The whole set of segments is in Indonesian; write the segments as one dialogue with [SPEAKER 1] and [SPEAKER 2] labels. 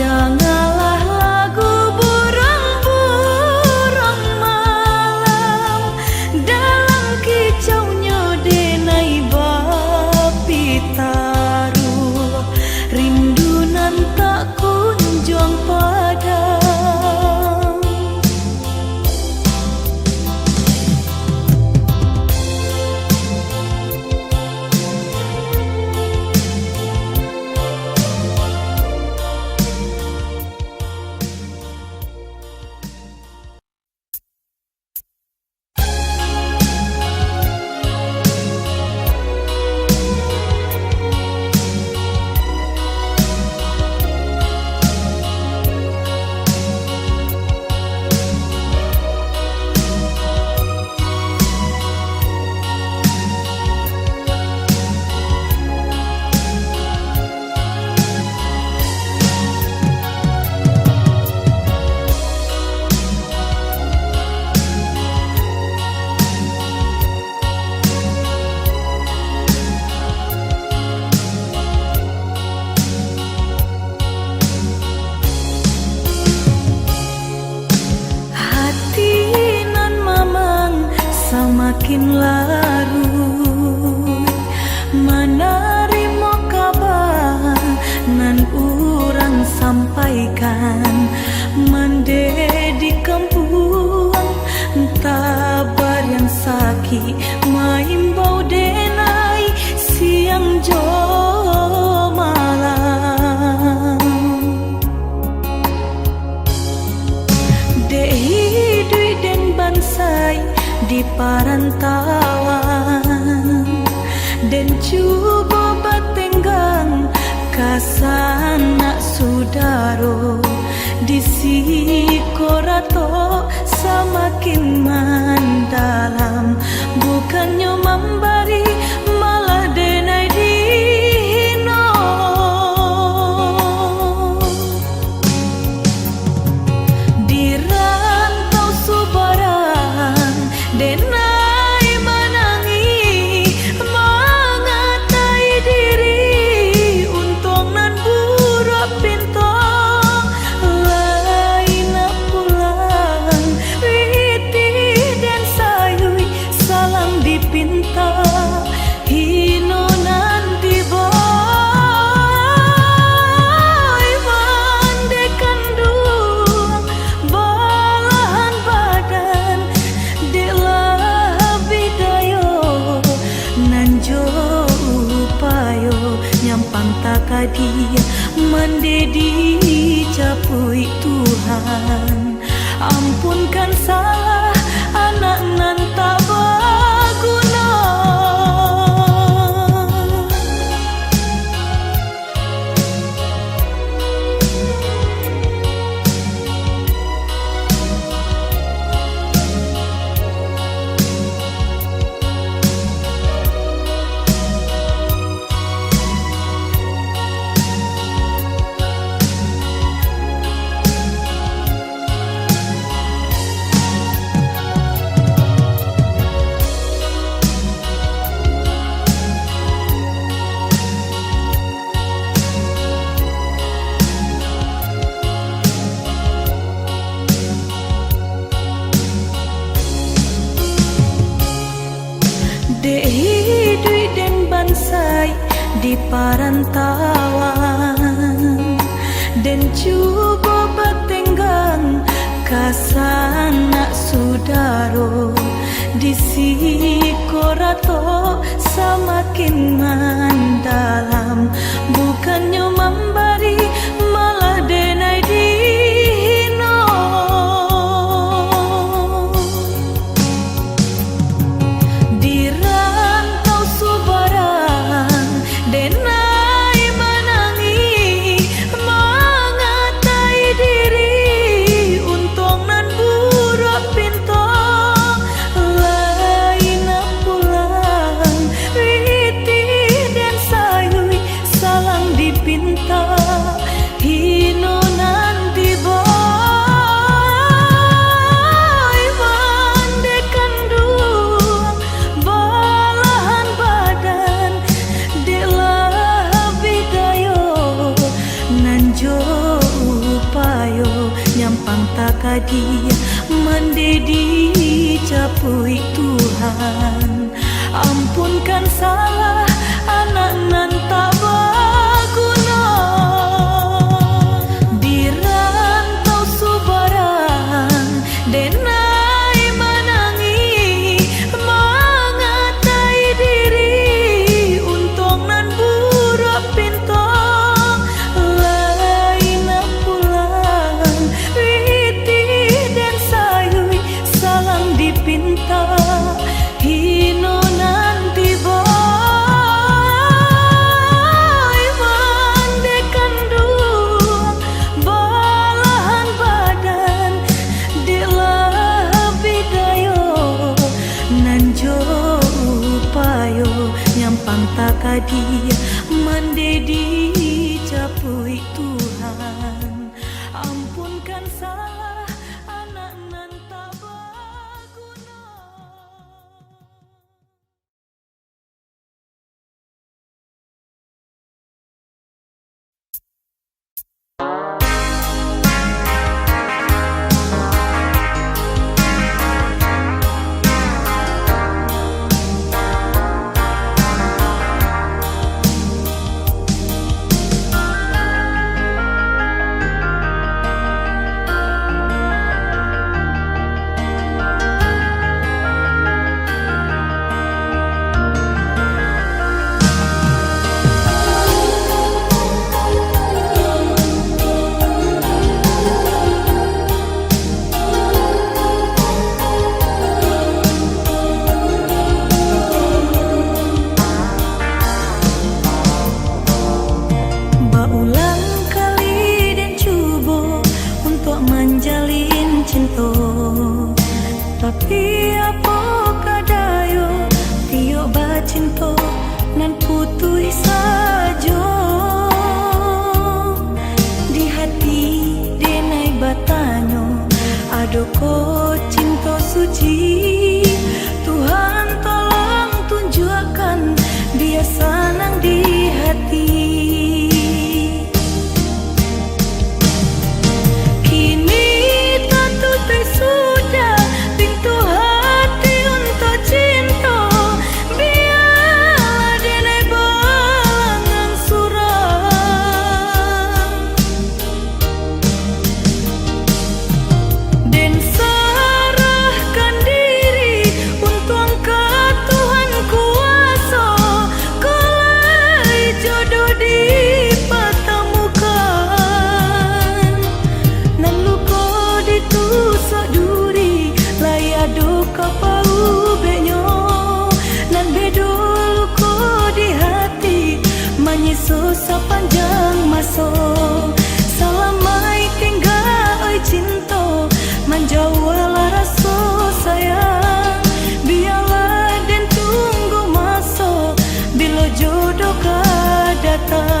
[SPEAKER 1] Dengarlah lagu burung-burung malam dalam kicaunya denai bapi taruh, rindu nan tak kunjung padam. Semakin larut menerima kabar nan urang sampaikan, mendedi kampung tabar yang sakit maimbau denai siang jo malam. Dehi dui den bansai di parantauan dan cuba batenggang kasana sudaro di sikorato semakin mendalam, bukannya memberi malah denai dino. Di rantau subaran denai menangi mengatai diri untung nan buruk pinto lain pulang witi dan sayui salang dipinta hino nan diboy mandekan dua balahan badan nyampang takadia mendedi capui Tuhan, ampunkan salah anak nan tak berguna. Dehi dui den bansai di parantauan dan cuba batenggang kasana sudaro di sikorato semakin mendalam, bukannya memberi malah denai dino. Di rantau subaran denai menangi mengatai diri untung nan buruk pinto lain pulang witi dan sayui salang dipinta kadi mendedi capui Tuhan. Ampunkan salah anak nan tak berguna di rantau subaran denai menangi mengatai diri untung nan buruk pintong lain pulang witi dan sayui salang dipinta hino nanti boy mandekan duang balahan badan dilah bidayo nanjo upayo nyampang takadi mendedi capui Tuhan. Ampunkan salah anak nan tak berguna. Berulang kali dan cuba untuk menjalin cinta, tapi apa kadayo tiok bacinta nan putih saja di hati denai batanyo adoko cinta suci. Tuhan tolong tunjukkan dia senang di hati. Sepanjang masa selamai tinggal oi cinta menjauhlah rasa sayang. Biarlah dan tunggu masa bila jodoh kau datang.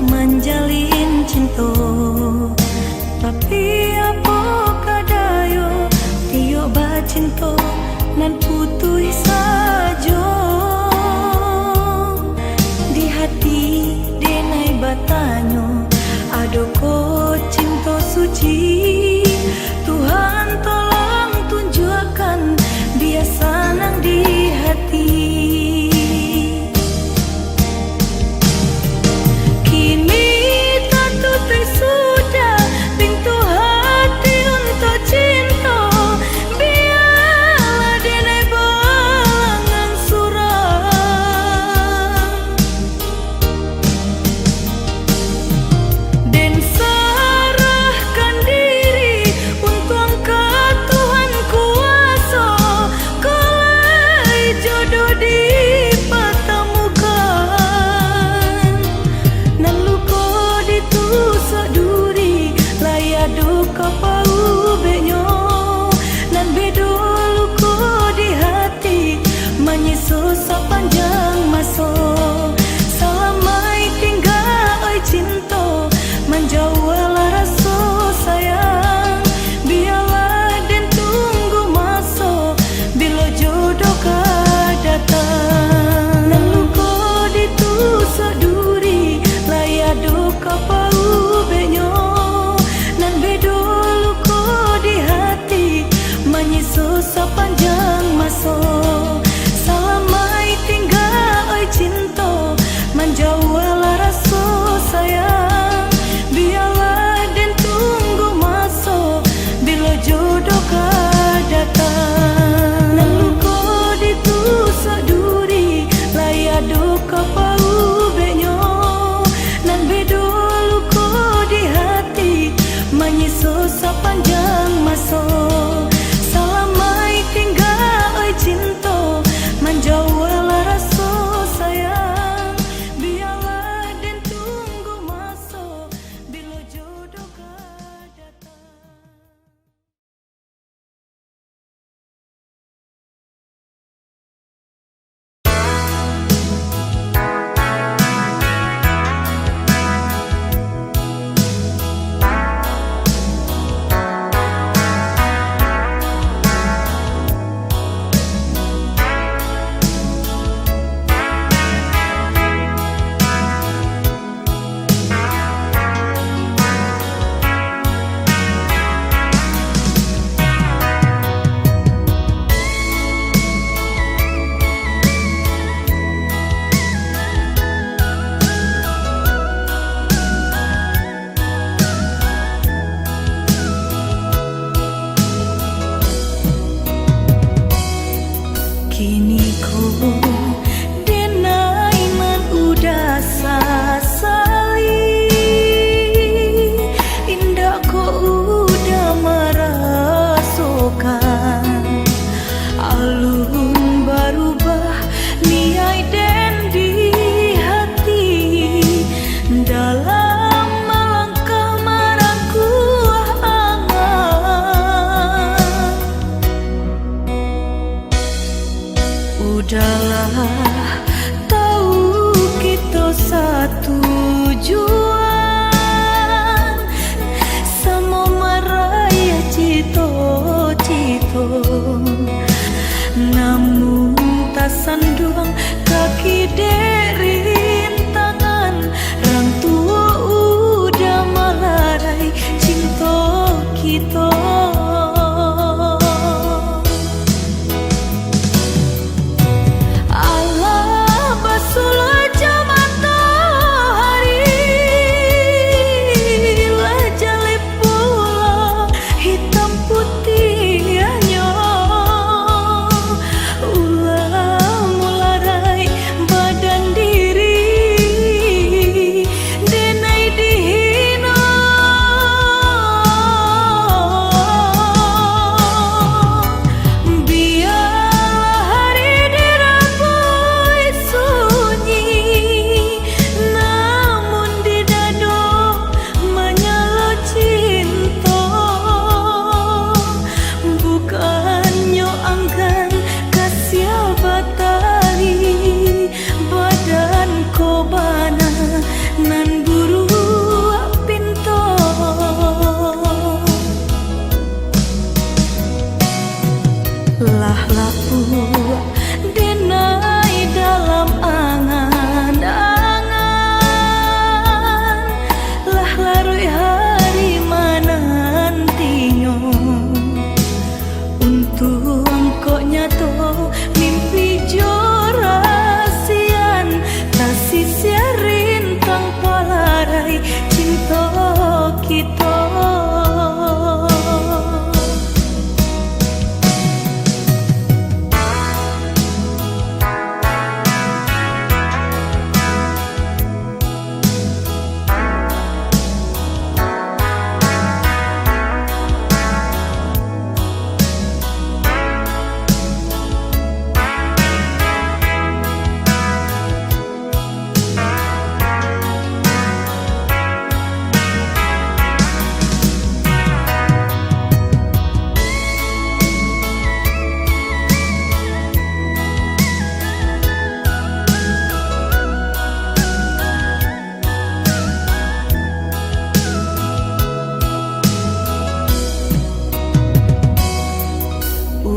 [SPEAKER 1] Menjalin cinta, tapi apa kadayo tiok bacinta nan putih saja di hati denai batanyo adoko cinta suci. Tuhan tolong tunjukkan dia senang di hati. Cinta biarlah denai kapau benyo nan bedolu ko di hati menyiso sepanjang masa salamai tinggal oi cinta menjauhlah rasa sayang biarlah dan tunggu masa bila jodoh datang. Kini ku denai nan udah sasali indah ko udah merasakan alun berubah niai dan di hati dalam melangkah marangku angan. Udahlah, tahu kita satu tujuan sama meraya cita-cita namun tak sanduang kaki derintangan rang tua udah melarai cinta kita. Lah lapu denai dalam angan-angan lah larui hari menantinya untuk engkau nyato mimpi jorasian tak sia rintang palarai cinta kita.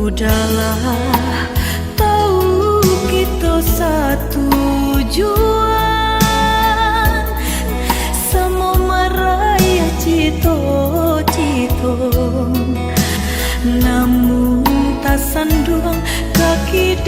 [SPEAKER 1] Udahlah, tahu kita satu tujuan sama meraya cita-cita namun tak sanduang kaki